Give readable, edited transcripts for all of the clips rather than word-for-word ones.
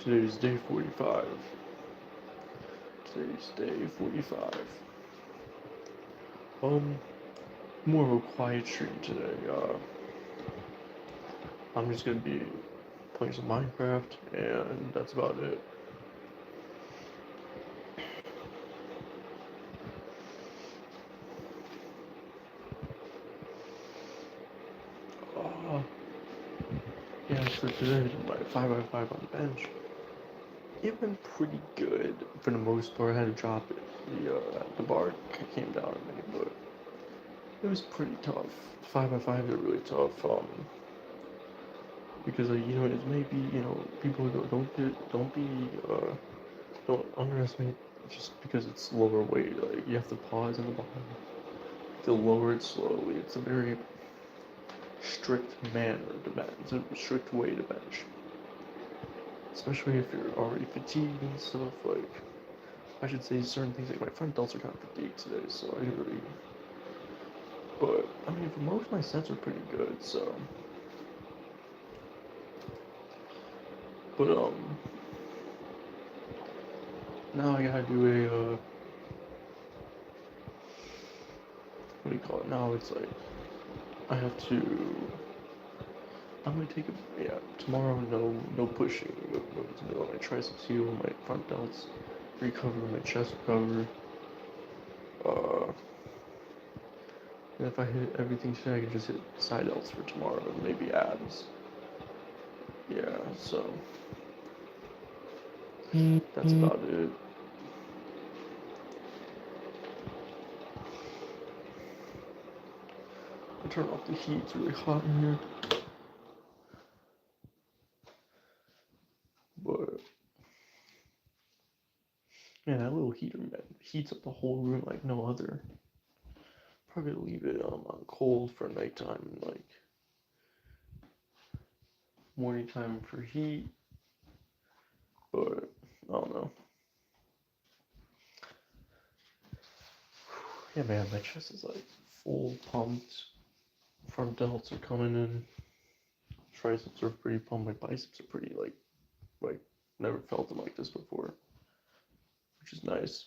Today's day 45. Today's day 45. Um, More of a quiet stream today. I'm just gonna be playing some Minecraft, and that's about it. Uh, yeah, so today, my 5x5 on the bench, it went pretty good for the most part. I had to drop it. The bar came down on me, but it was pretty tough. 5x5 are really tough. Because it may be people don't underestimate just because it's lower weight. Like you have to pause in the bottom to lower it slowly. It's a very strict manner to bench. It's a strict way to bench, especially if you're already fatigued and stuff. Like I should say certain things like my front delts are kind of fatigued today, so I didn't really. But I mean, for most my sets are pretty good. So, but now I gotta do a what do you call it? Now it's like I have to. I'm gonna take a tomorrow. No pushing. No, my triceps heal, my front delts recover, my chest recover. Uh, and if I hit everything today, I can just hit side delts for tomorrow and maybe abs. Yeah, so that's about it. I'll turn off the heat. It's really hot in here. But yeah, that little heater man heats up the whole room like no other. Probably leave it on cold for nighttime and like morning time for heat. But I don't know. Yeah, man, my chest is like full pumped. Front delts are coming in. Triceps are pretty pumped. My biceps are pretty like never felt them like this before, which is nice.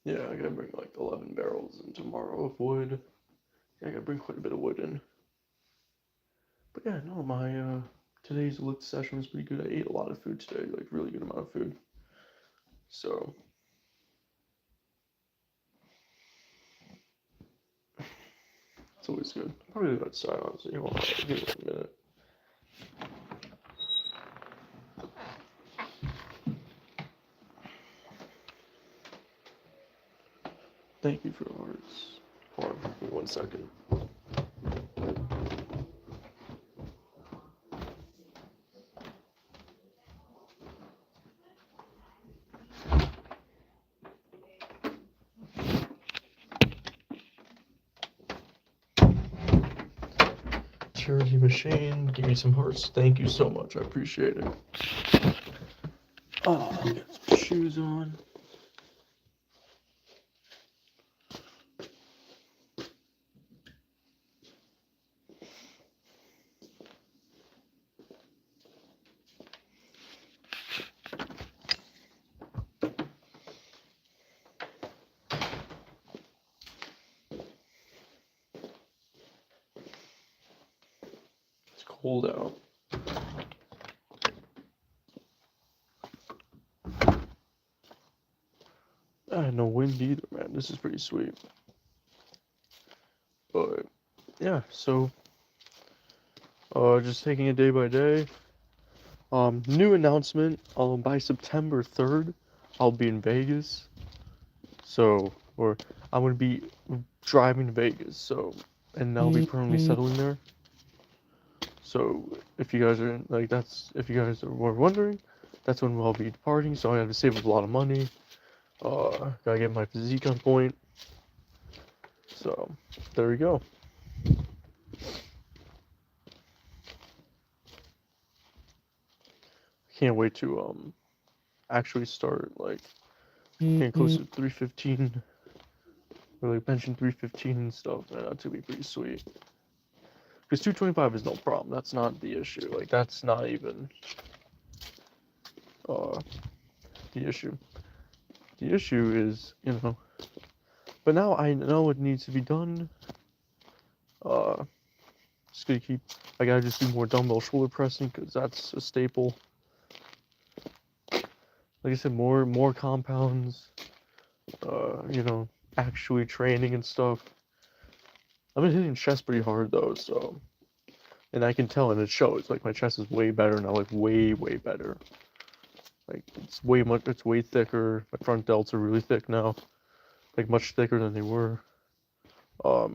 Yeah, I gotta bring like 11 barrels in tomorrow of wood. Yeah, I gotta bring quite a bit of wood in. But yeah, no, my today's lift session was pretty good. I ate a lot of food today, like really good amount of food. So it's always good. Probably outside, honestly. Hold on, give me 1 minute. Thank you for the hearts. Hold on, give me 1 second. Charity machine, give me some hearts. Thank you so much. I appreciate it. Oh, I'll get some shoes on. It's cold out. I had no wind either, man. This is pretty sweet. But yeah, so just taking it day by day. New announcement. By September 3rd, I'll be in Vegas. So, or I'm gonna be driving to Vegas. So, and I'll be permanently settling there. So, if you guys are like if you guys were wondering, that's when I'll be departing. So I have to save up a lot of money. Gotta get my physique on point. So there we go. Can't wait to actually start like getting close to 315 or like benching 315 and stuff. Man, that's gonna be pretty sweet. Because 225 is no problem. That's not the issue. Like that's not even uh the issue. The issue is, but now I know it needs to be done. Uh, just gonna keep. I gotta just do more dumbbell shoulder pressing because that's a staple. Like I said, more compounds. Actually training and stuff. I've been hitting chest pretty hard though, so and I can tell, and it shows. Like my chest is way better now, like way better. Like it's way thicker. My front delts are really thick now, like much thicker than they were. My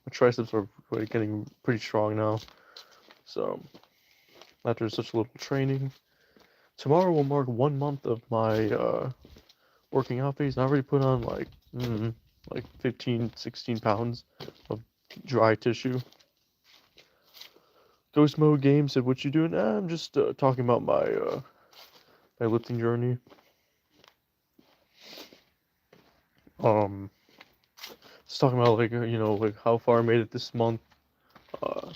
triceps are like getting pretty strong now. So after such little training, tomorrow will mark 1 month of my working out phase. And I already put on like 15, 16 pounds of dry tissue. Ghost Mode Game said, "What you doing?" I'm just talking about my lifting journey. Just talking about like how far I made it this month. Because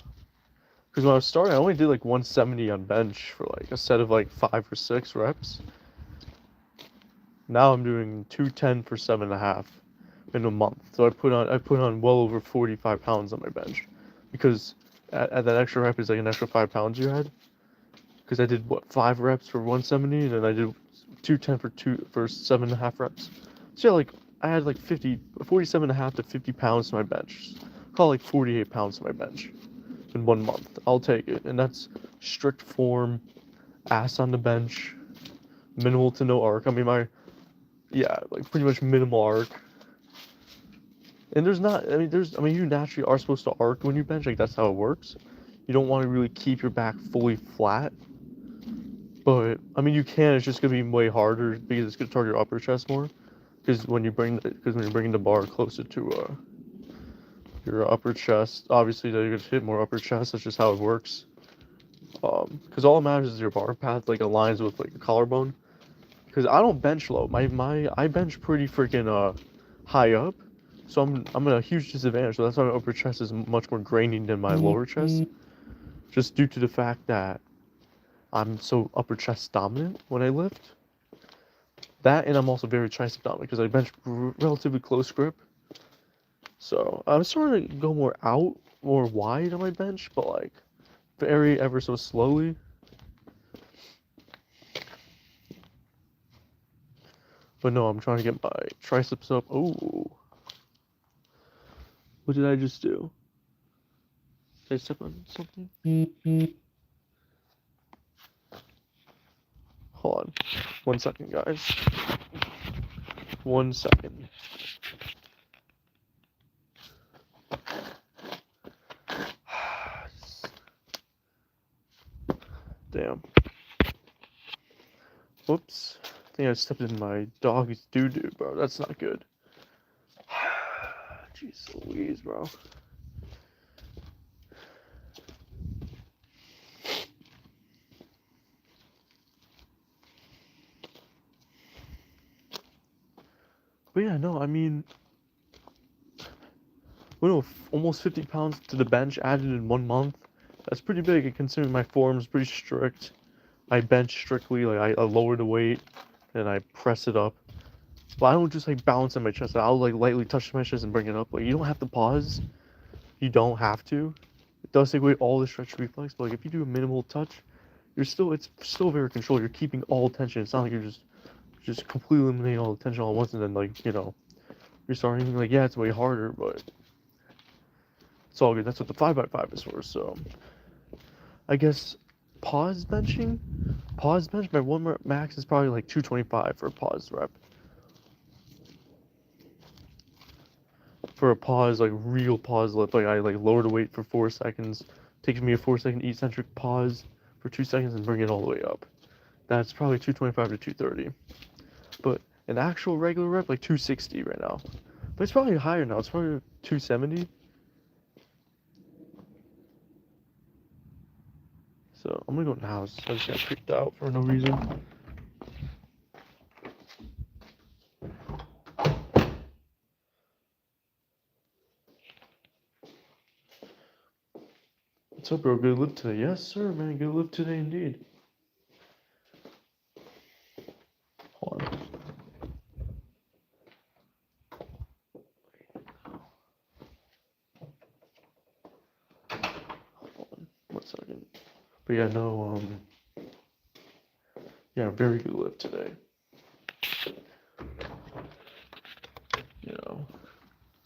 when I was starting, I only did like 170 on bench for like a set of like 5 or 6 reps. Now I'm doing 210 for 7.5 in a month. So I put on well over 45 pounds on my bench, because at that extra rep is like an extra 5 pounds you had. Because I did 5 reps for 170, and then I did 210 for 7.5 reps. So yeah, like I had like 47.5 to 50 pounds to my bench. Call it like 48 pounds to my bench in 1 month. I'll take it, and that's strict form, ass on the bench, minimal to no arc. I mean like pretty much minimal arc. And you naturally are supposed to arc when you bench, like that's how it works. You don't want to really keep your back fully flat. But I mean you can, it's just gonna be way harder because it's gonna target your upper chest more. Because when you're bringing the bar closer to your upper chest, obviously you're gonna hit more upper chest, that's just how it works. Because all that matters is your bar path like aligns with like your collarbone. Because I don't bench low. I bench pretty freaking high up, so I'm at a huge disadvantage. So that's why my upper chest is much more grainy than my lower chest, just due to the fact that I'm so upper chest dominant when I lift. That, and I'm also very tricep dominant because I bench relatively close grip. So I'm starting to go more wide on my bench, but like very ever so slowly. But no, I'm trying to get my triceps up. Oh, what did I just do? Did I step on something? Hold on. 1 second, guys. 1 second. Damn. Whoops. I think I stepped in my dog's doo-doo, bro. That's not good. Jeez Louise, bro. But yeah, no, I mean, almost 50 pounds to the bench added in 1 month. That's pretty big, considering my form's pretty strict. I bench strictly, like I lower the weight, and I press it up. But I don't just like balance on my chest. I'll like lightly touch my chest and bring it up. Like you don't have to pause. You don't have to. It does take away all the stretch reflex, but like if you do a minimal touch, it's still very controlled. You're keeping all tension. It's not like you're just completely eliminating all the tension all at once, and then like you're starting like, yeah, it's way harder, but it's all good. That's what the 5x5 is for. So I guess pause bench. My 1 rep max is probably like 225 for a pause rep. For a pause, like real pause lift, like I like lower the weight for 4 seconds, takes me a 4-second eccentric pause for 2 seconds and bring it all the way up. That's probably 225 to 230. But an actual regular rep, like 260 right now. But it's probably higher now. It's probably 270. So I'm gonna go in the house. I just got freaked out for no reason. What's up, bro? Good live today. Yes, sir, man. Good live today indeed. Hold on. Hold on. 1 second. But yeah, no, yeah, very good lift today. You know,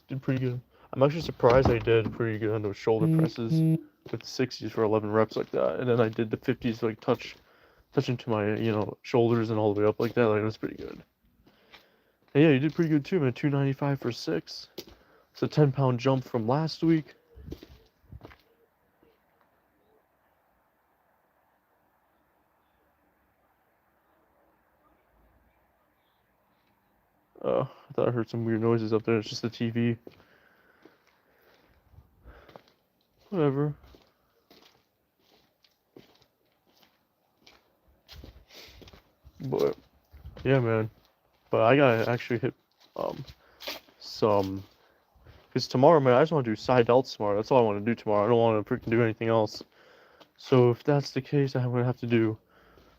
did pretty good. I'm actually surprised I did pretty good on those shoulder presses with the 60s for 11 reps like that. And then I did the 50s like touching to my, shoulders and all the way up like that. Like, it was pretty good. And yeah, you did pretty good too, man. 295 for 6. It's a 10-pound jump from last week. I thought I heard some weird noises up there. It's just the TV. Whatever. But yeah, man. But I gotta actually hit some, because tomorrow, man, I just want to do side delts tomorrow. That's all I want to do tomorrow. I don't want to freaking do anything else. So if that's the case, I'm gonna have to do.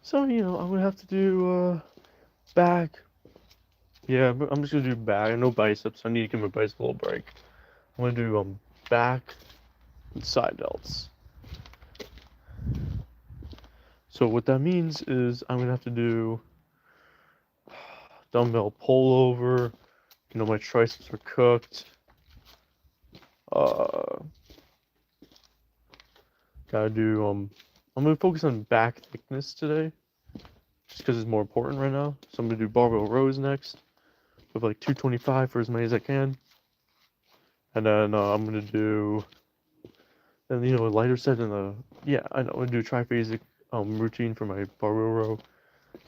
So I'm gonna have to do back. Yeah, I'm just gonna do back. No biceps. I need to give my biceps a little break. I'm gonna do back and side delts. So what that means is I'm gonna have to do dumbbell pullover. My triceps are cooked. Gotta do I'm gonna focus on back thickness today, just because it's more important right now. So I'm gonna do barbell rows next, with like 225 for as many as I can, and then I'm gonna do, and a lighter set in the, yeah, I know, I'm gonna do a triphasic routine for my barbell row,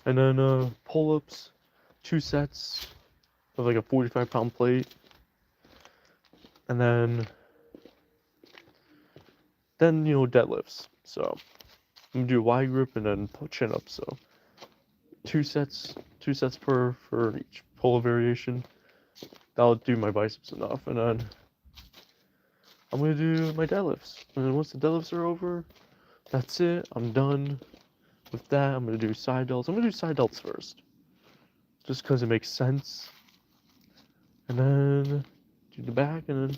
and then pull-ups, 2 sets of like a 45-pound plate, and then deadlifts. So I'm gonna do wide grip and then chin up. So 2 sets for each pull variation. That'll do my biceps enough, and then I'm gonna do my deadlifts. And then once the deadlifts are over, that's it. I'm done with that. I'm gonna do side delts. I'm gonna do side delts first, just because it makes sense. And then do the back, and then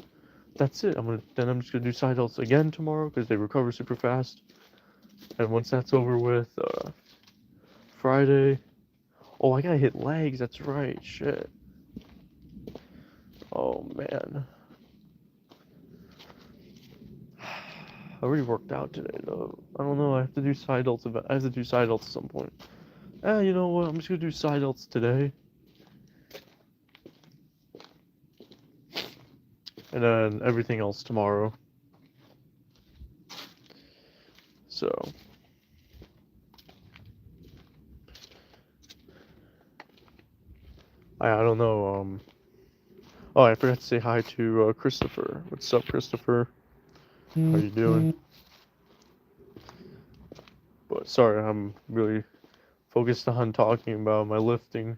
that's it. I'm just gonna do side delts again tomorrow because they recover super fast. And once that's over with, Friday. Oh, I gotta hit legs. That's right. Shit. Oh man. I already worked out today though. I don't know. I have to do side delts. I have to do side delts at some point. You know what? I'm just gonna do side delts today, and then everything else tomorrow. So. I don't know. Oh, I forgot to say hi to Christopher. What's up, Christopher? How you doing? But sorry, I'm really focused on talking about my lifting.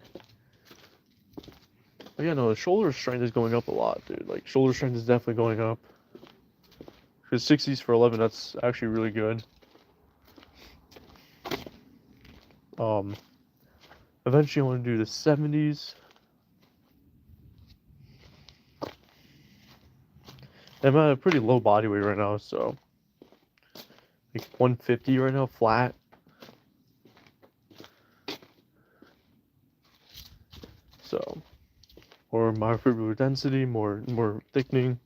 But yeah, no, the shoulder strength is going up a lot, dude. Like, shoulder strength is definitely going up. Because 60s for 11, that's actually really good. Eventually I want to do the 70s. I'm at a pretty low body weight right now, so like 150 right now, flat. So, or myofibrillary density, more thickening,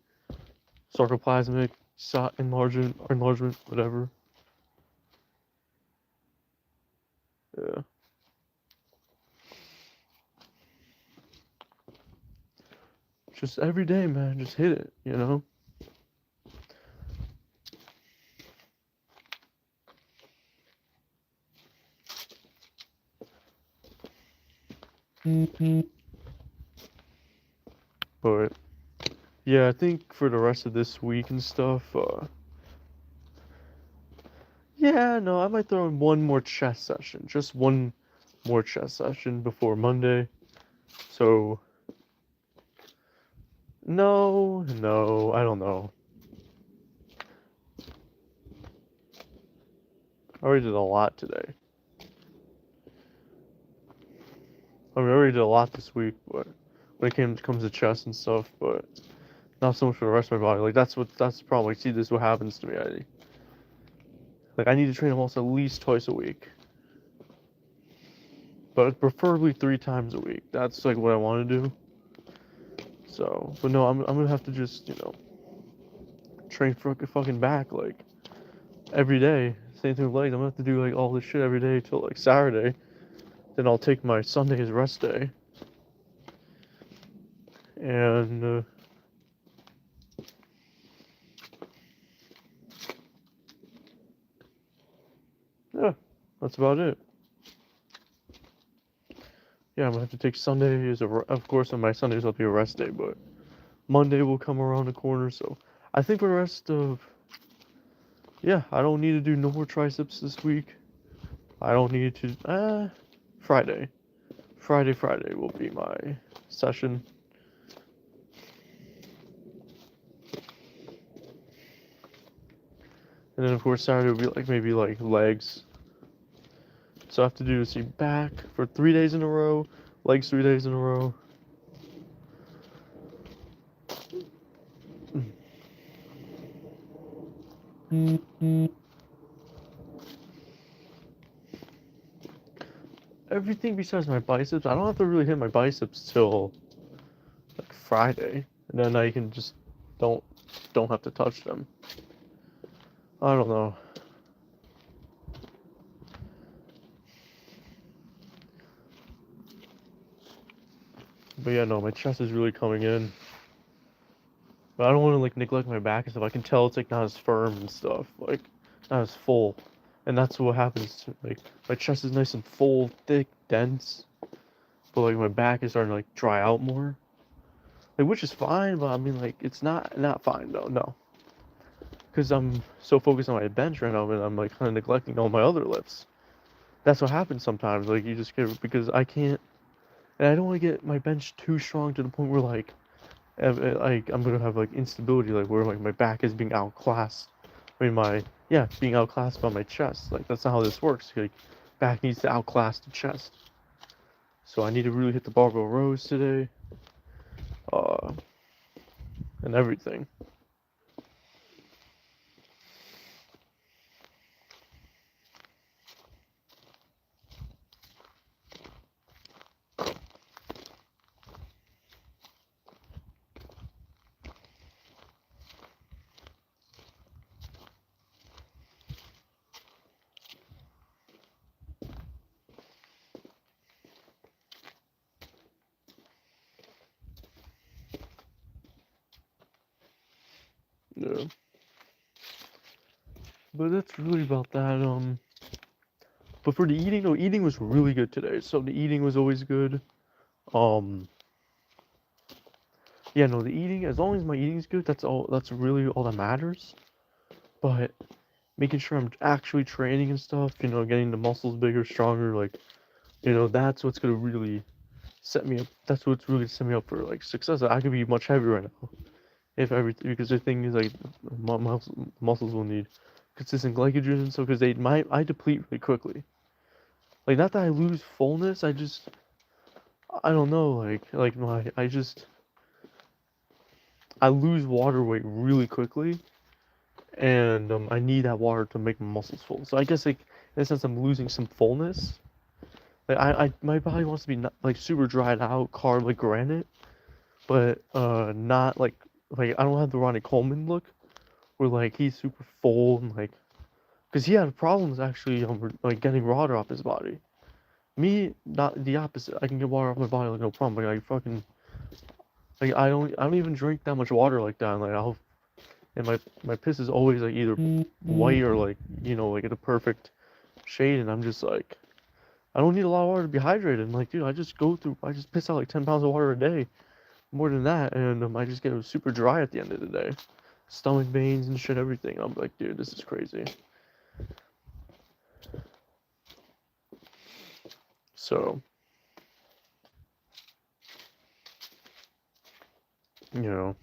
sarcoplasmic enlargement, whatever. Yeah. Just every day, man, just hit it, But yeah, I think for the rest of this week and stuff, yeah, no, I might throw in one more chess session, just one more chess session before Monday. So no, I don't know. I already did a lot today. I mean, I already did a lot this week, but when it comes to chess and stuff, but not so much for the rest of my body. Like that's the problem. Like, see, this is what happens to me. I need to train almost at least twice a week, but preferably 3 times a week. That's like what I want to do. So, but no, I'm gonna have to just train for fucking back like every day. Same thing with legs. I'm gonna have to do like all this shit every day till like Saturday. Then I'll take my Sunday as rest day. And yeah, that's about it. Yeah, I'm gonna have to take Sunday as of course on my Sundays will be a rest day, but Monday will come around the corner. So I think for the rest of yeah, I don't need to do no more triceps this week. I don't need to Friday. Friday will be my session. And then of course Saturday will be like maybe like legs. So I have to do see back for 3 days in a row, legs 3 days in a row. Everything besides my biceps, I don't have to really hit my biceps till like Friday, and then I can just don't have to touch them. I don't know. But yeah, no, my chest is really coming in. But I don't want to like neglect my back and stuff. I can tell it's like not as firm and stuff, like not as full. And that's what happens to like my chest is nice and full, thick, dense. But like my back is starting to like dry out more. Like which is fine, but I mean like it's not fine though, no. Because I'm so focused on my bench right now, and I'm like kind of neglecting all my other lifts. That's what happens sometimes. Like you just get because I can't, and I don't want to get my bench too strong to the point where like I'm gonna have like instability, like where like my back is being outclassed. I mean being outclassed by my chest. Like that's not how this works. Like back needs to outclass the chest. So I need to really hit the barbell rows today, uh, and everything. Yeah. But that's really about that. But for the eating, no, eating was really good today. So the eating was always good. Um, yeah, no, the eating, as long as my eating's good, that's really all that matters. But making sure I'm actually training and stuff, getting the muscles bigger, stronger, like, that's what's gonna really set me up. That's what's really set me up for like success. I could be much heavier right now if everything because the thing is like muscles will need consistent glycogen and so because I deplete really quickly. Like not that I lose fullness, I don't know, like my I lose water weight really quickly, and I need that water to make my muscles full. So I guess like in a sense I'm losing some fullness. Like my body wants to be not, like super dried out, carb like granite, but not like I don't have the Ronnie Coleman look, where like he's super full and like, cause he had problems actually like getting water off his body. Me, not the opposite. I can get water off my body like no problem. Like I fucking like I don't even drink that much water like that. And, like and my piss is always like either white or like like in a perfect shade, and I'm just like I don't need a lot of water to be hydrated. And like dude, I just piss out like 10 pounds of water a day, more than that, and I just get super dry at the end of the day. Stomach veins and shit, everything. I'm like, dude, this is crazy. So, you know.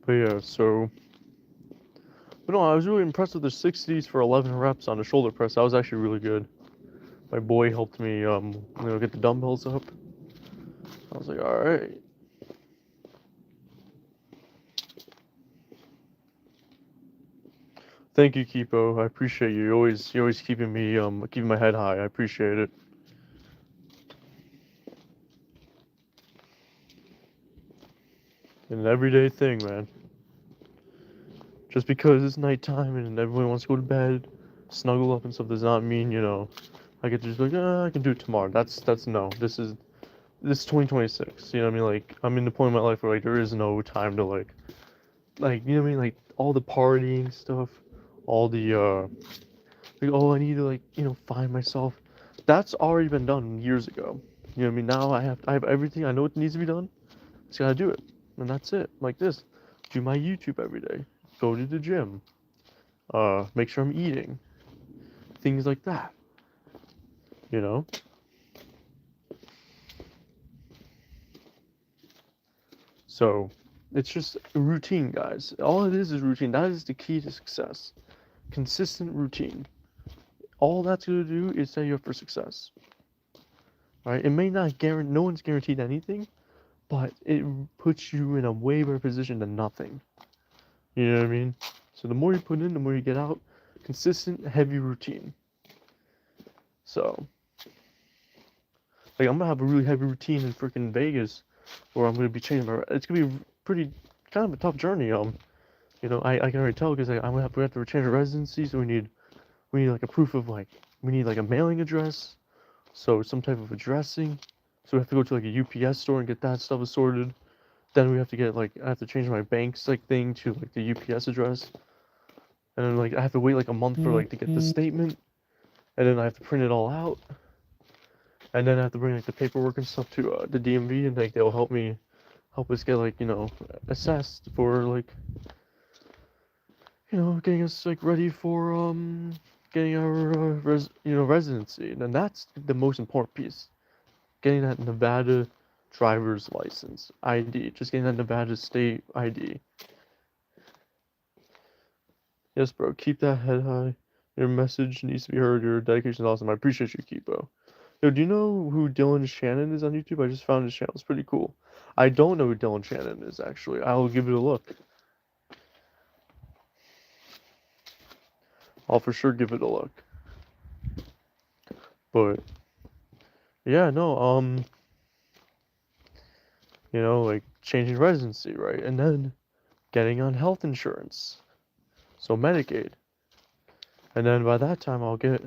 But yeah, so. But no, I was really impressed with the 60s for 11 reps on the shoulder press. That was actually really good. My boy helped me, get the dumbbells up. I was like, all right. Thank you, Kipo. I appreciate you. You're always keeping me, keeping my head high. I appreciate it. An everyday thing, man. Just because it's nighttime and everyone wants to go to bed, snuggle up and stuff does not mean, I get to just be like, I can do it tomorrow. That's no. This is 2026. You know what I mean? Like, I'm in the point in my life where like there is no time to you know what I mean? Like all the partying stuff, all the like, oh, I need to find myself. That's already been done years ago. You know what I mean? Now I have everything. I know what needs to be done. Just gotta do it, and that's it. Like this, do my YouTube every day. Go to the gym. Make sure I'm eating. Things like that. You know. So, it's just a routine, guys. All it is routine. That is the key to success. Consistent routine. All that's gonna do is set you up for success. Right? It may not guarantee. No one's guaranteed anything, but it puts you in a way better position than nothing. You know what I mean? So the more you put in, the more you get out. Consistent, heavy routine. So, like, I'm gonna have a really heavy routine in freaking Vegas, where I'm gonna be changing my. It's gonna be pretty, kind of a tough journey. I can already tell because we have to change our residency, so we need like a proof of we need like a mailing address, so some type of addressing. So we have to go to like a UPS store and get that stuff sorted. Then we have to get I have to change my bank's thing to like the UPS address, and then I have to wait like a month for to get the statement, and then I have to print it all out, and then I have to bring the paperwork and stuff to the DMV, and they'll help us get assessed for getting us ready for getting our residency, and that's the most important piece, getting that Nevada driver's license ID, just getting that Nevada state ID. Yes, bro, keep that head high. Your message needs to be heard. Your dedication is awesome. I appreciate you, Kipo. Yo, do you know who Dylan Shannon is on YouTube? I just found his channel. It's pretty cool. I don't know who Dylan Shannon is, actually. I'll give it a look. I'll for sure give it a look. But, yeah, no, changing residency, right? And then getting on health insurance. So Medicaid. And then by that time I'll have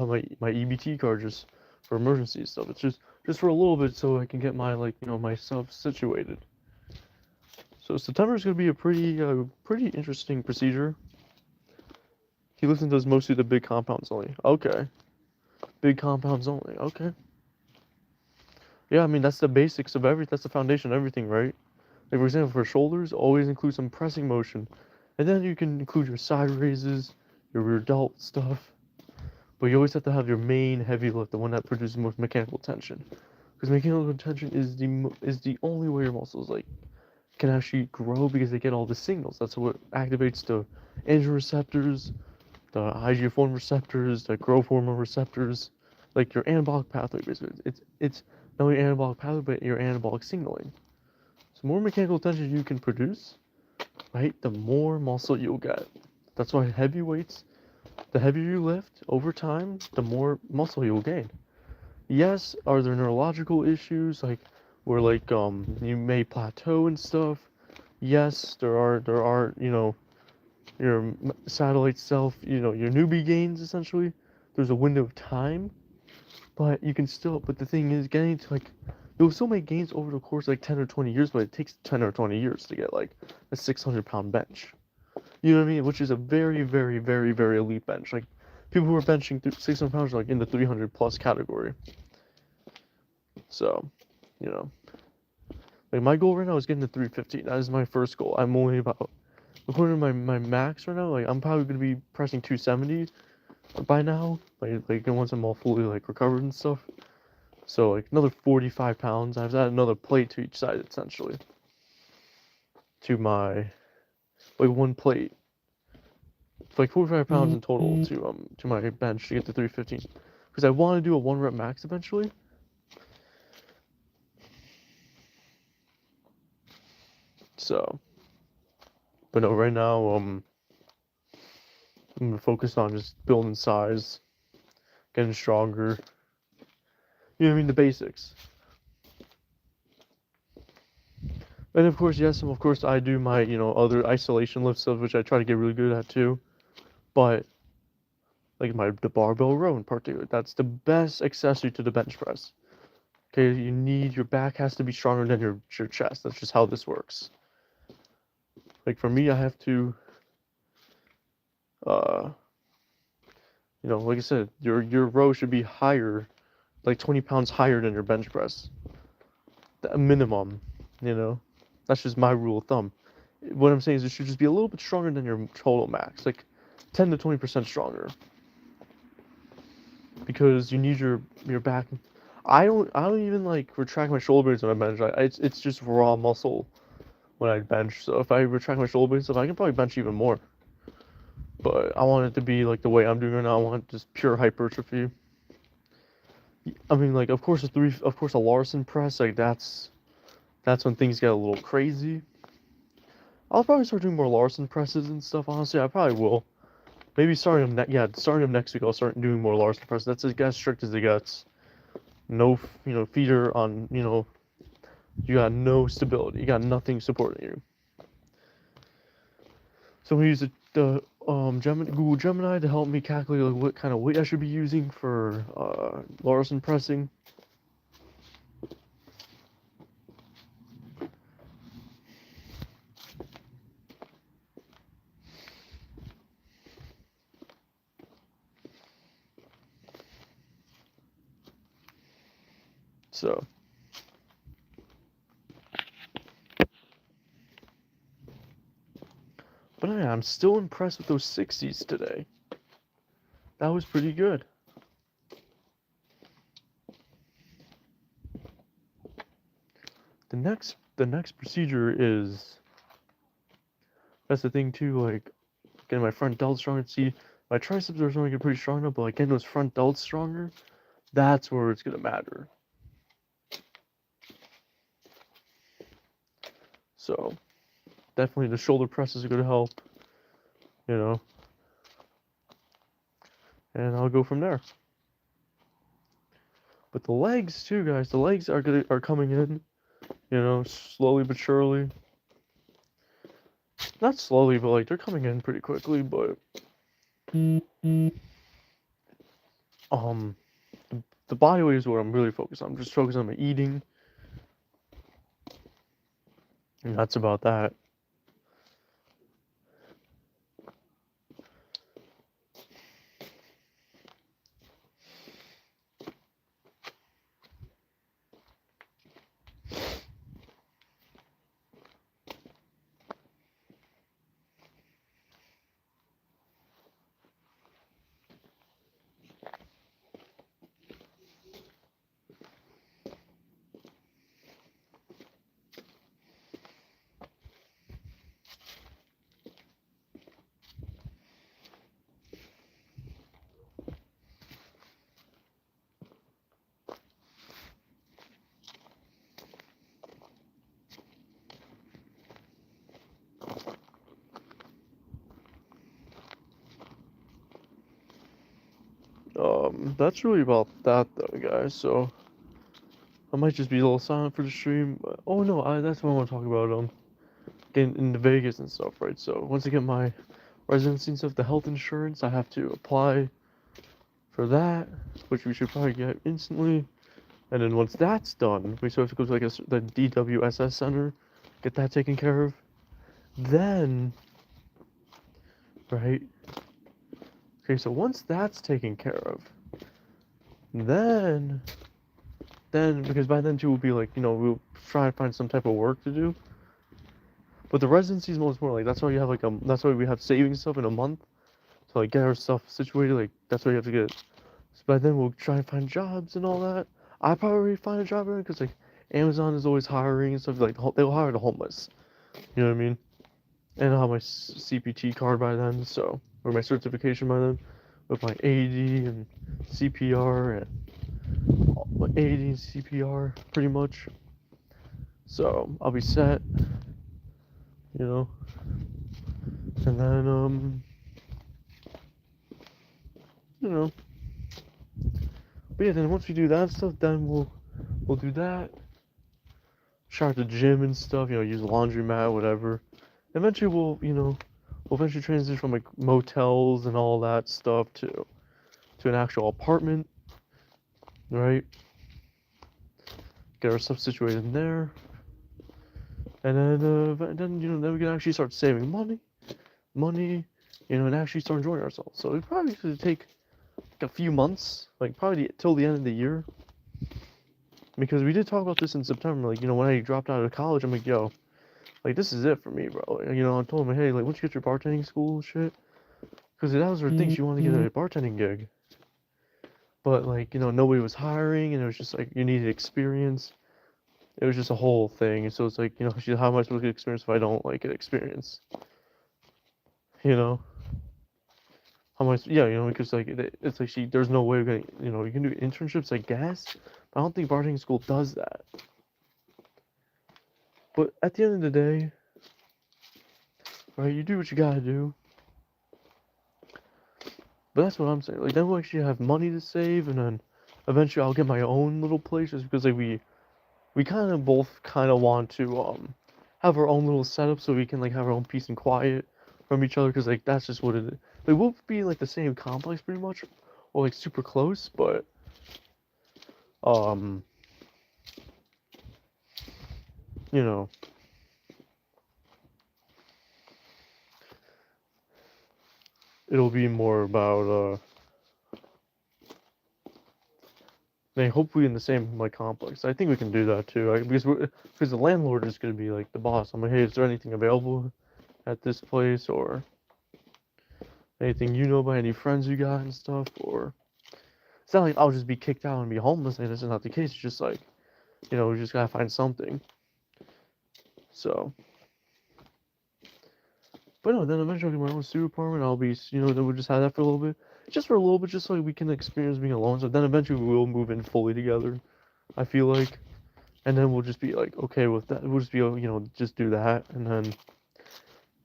my EBT card just for emergency stuff. It's just for a little bit so I can get my myself situated. So September is gonna be a pretty interesting procedure. He lives and does mostly the big compounds only. Okay. Big compounds only. Okay. Yeah, I mean that's the basics of that's the foundation of everything, right? Like for example, for shoulders, always include some pressing motion. And then you can include your side raises, your rear delt stuff. But you always have to have your main heavy lift, the one that produces most mechanical tension. Because mechanical tension is the only way your muscles can actually grow because they get all the signals. That's what activates the androgen receptors, the IGF-1 receptors, the growth hormone receptors, like your anabolic pathway. Basically, it's not only anabolic pathway, but your anabolic signaling. So more mechanical tension you can produce, right, the more muscle you'll get. That's why heavy weights, the heavier you lift over time, the more muscle you'll gain. Yes, are there neurological issues where like you may plateau and stuff. Yes, there are your satellite self, your newbie gains essentially. There's a window of time, but you can still. But the thing is, getting to like you'll still make gains over the course of like 10 or 20 years, but it takes 10 or 20 years to get like a 600-pound bench. You know what I mean? Which is a very, very, very, very elite bench. Like people who are benching 600 pounds are like in the 300 plus category. So, you know, like my goal right now is getting to 350. That is my first goal. I'm only about, according to my max right now, like I'm probably gonna be pressing 270 by now. Like once I'm all fully like recovered and stuff. So like another 45 pounds. I've added another plate to each side essentially. To my like one plate. It's like 45 pounds in total to my bench to get to 315. Because I want to do a 1 rep max eventually. So, but no, right now I'm focused on just building size, getting stronger. You know what I mean? The basics. And of course, yes, of course I do my, other isolation lift stuff, which I try to get really good at too. But like the barbell row in particular, that's the best accessory to the bench press. Okay, your back has to be stronger than your chest. That's just how this works. Like for me, I have to, uh, like I said, your row should be higher, like 20 pounds higher than your bench press, a minimum. That's just my rule of thumb. What I'm saying is it should just be a little bit stronger than your total max, like 10 to 20% stronger, because you need your back. I don't even like retract my shoulder blades when I bench. It's just raw muscle when I bench. So if I retract my shoulder blades, I can probably bench even more. But I want it to be like the way I'm doing right now. I want just pure hypertrophy. I mean, like, of course, a Larson press, like that's when things get a little crazy. I'll probably start doing more Larson presses and stuff. Honestly, I probably will. Maybe starting them next week. I'll start doing more Larson presses. That's as strict as it gets. No, feeder on, you got no stability. You got nothing supporting you. So I'm gonna use the Google Gemini to help me calculate like what kind of weight I should be using for Larson pressing. So, but yeah, I'm still impressed with those 60s today. That was pretty good. The next procedure is, that's the thing too, like getting my front delts stronger. See, my triceps are starting to get pretty strong now, but like getting those front delts stronger, that's where it's gonna matter. So definitely the shoulder presses are gonna help, and I'll go from there. But the legs too, guys. The legs are coming in, slowly but surely. Not slowly, but like they're coming in pretty quickly. But the body weight is what I'm really focused on. I'm just focused on my eating, and that's about that. That's really about that though, guys. So I might just be a little silent for the stream. But, oh no, that's what I want to talk about. Getting into Vegas and stuff, right? So once I get my residency and stuff, the health insurance, I have to apply for that, which we should probably get instantly. And then once that's done, we still have to go to like the DWSS center, get that taken care of. Then, right? Okay, so once that's taken care of, then because by then too we'll be like, we'll try and find some type of work to do. But the residency is most important. Like that's why you have that's why we have savings stuff in a month to like get our stuff situated. Like that's why you have to get. So by then we'll try and find jobs and all that. I probably find a job because like Amazon is always hiring and stuff. Like they'll hire the homeless. You know what I mean? And I'll have my CPT card by then, so or my certification by then, with my AED and CPR and AED and CPR pretty much. So I'll be set, you know. And then you know. But yeah, then once we do that stuff, then we'll do that. Start the gym and stuff, use a laundromat, whatever. Eventually we'll eventually transition from like motels and all that stuff to an actual apartment, right? Get our stuff situated in there, and then we can actually start saving money, and actually start enjoying ourselves. So it probably should take like a few months, like probably till the end of the year, because we did talk about this in September. Like when I dropped out of college, I'm like, yo, like this is it for me, bro. I told him, hey, like once you get your bartending school shit, because that was her thing. She wanted to get a bartending gig, but like nobody was hiring, and it was just like you needed experience. It was just a whole thing. So it's like, how am I supposed to get experience if I don't like get experience? You know? How much? Yeah, because like it's like there's no way of getting, you can do internships, I guess, but I don't think bartending school does that. But at the end of the day, right, you do what you gotta do. But that's what I'm saying. Like then we'll actually have money to save, and then eventually I'll get my own little place, just because like we kind of both kind of want to have our own little setup so we can like have our own peace and quiet from each other, because like that's just what it is. Like we'll be like the same complex pretty much, or like super close, but um you know it'll be more about hopefully in the same like complex. I think we can do that too, right? Because the landlord is gonna be like the boss. I'm like, hey, is there anything available at this place, or anything by any friends you got and stuff? Or it's not like I'll just be kicked out and be homeless. Like this is not the case. It's just like we just gotta find something. So, but no, then eventually I'll get my own studio apartment. I'll be then we'll just have that for a little bit, just for a little bit, just so we can experience being alone. So then eventually we will move in fully together. I feel like. And then we'll just be like okay with that. We'll just be just do that, and then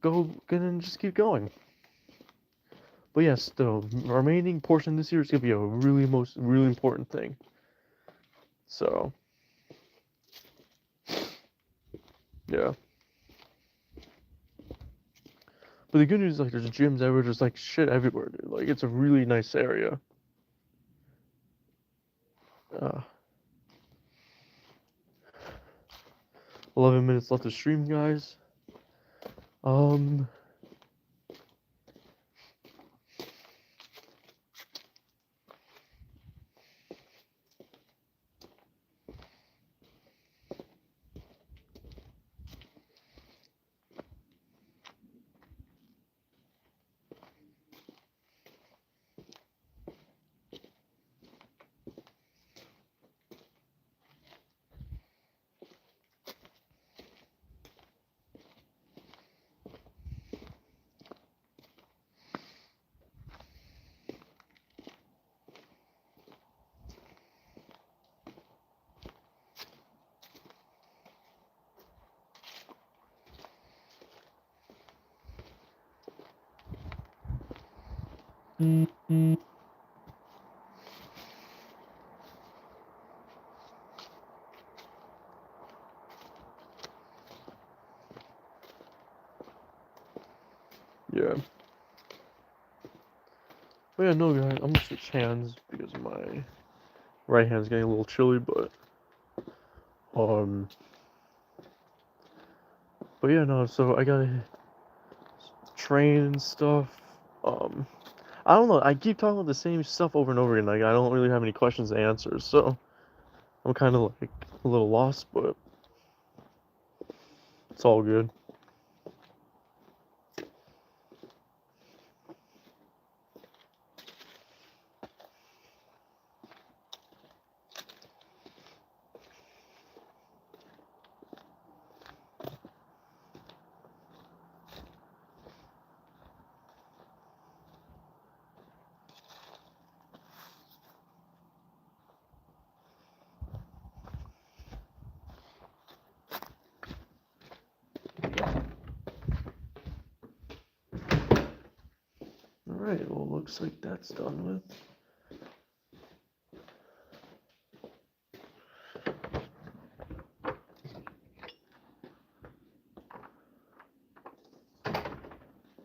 and just keep going. But yes, the remaining portion this year is gonna be a really important thing. So yeah. But the good news is like there's gyms everywhere, there's like shit everywhere, dude. Like it's a really nice area. Uh, 11 minutes left to stream, guys. Um, But yeah, no, guys, I'm gonna switch hands because my right hand's getting a little chilly, um, but yeah, no, so I gotta train and stuff. Um, I don't know. I keep talking about the same stuff over and over again. Like I don't really have any questions to answer, so I'm kind of like a little lost, but it's all good. All right. Well, looks like that's done with.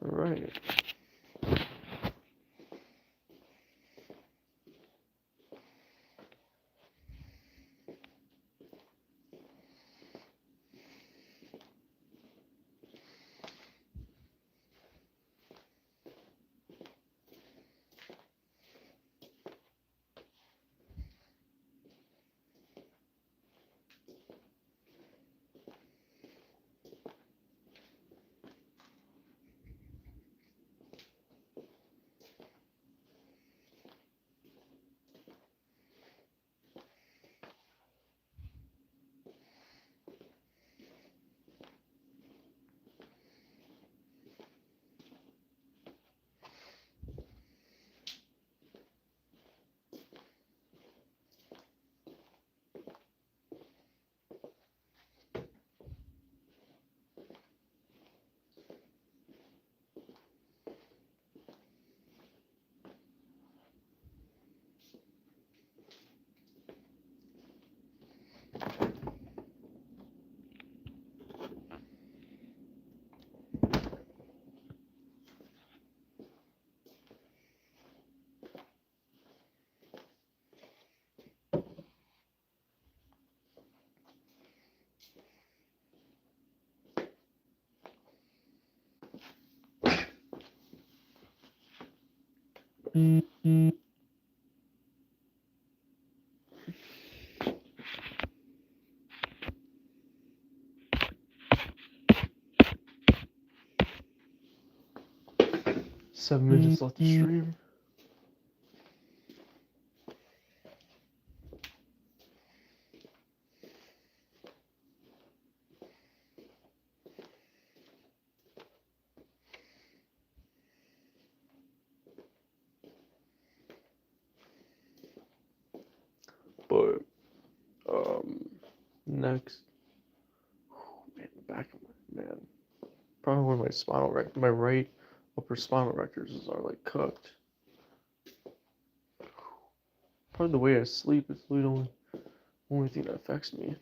All right. Mm-hmm. 7 minutes left to stream. But next, man, back, man, probably one of my right upper spinal rectors are like cooked. Probably the way I sleep is the only thing that affects me.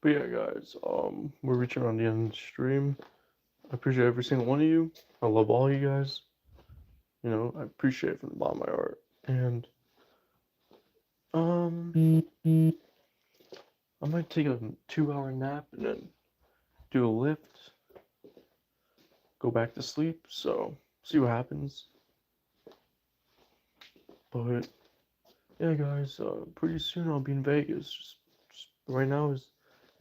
But yeah, guys, we're reaching on the end of the stream. I appreciate every single one of you. I love all you guys. You know, I appreciate it from the bottom of my heart. And I might take a 2-hour nap and then do a lift, go back to sleep. So see what happens. But yeah, guys, pretty soon I'll be in Vegas. Just right now is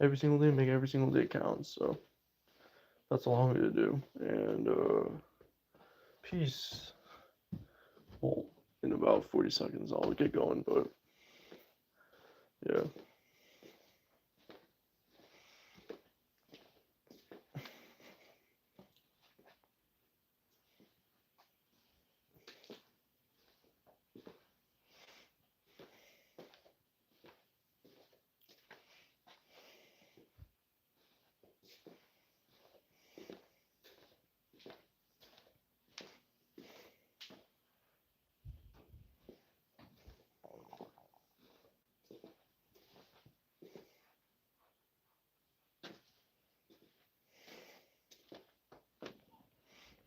every single day, make every single day count. So that's all I'm gonna do. And peace. Well, in about 40 seconds I'll get going. But yeah.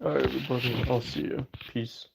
All right, everybody. I'll see you. Peace.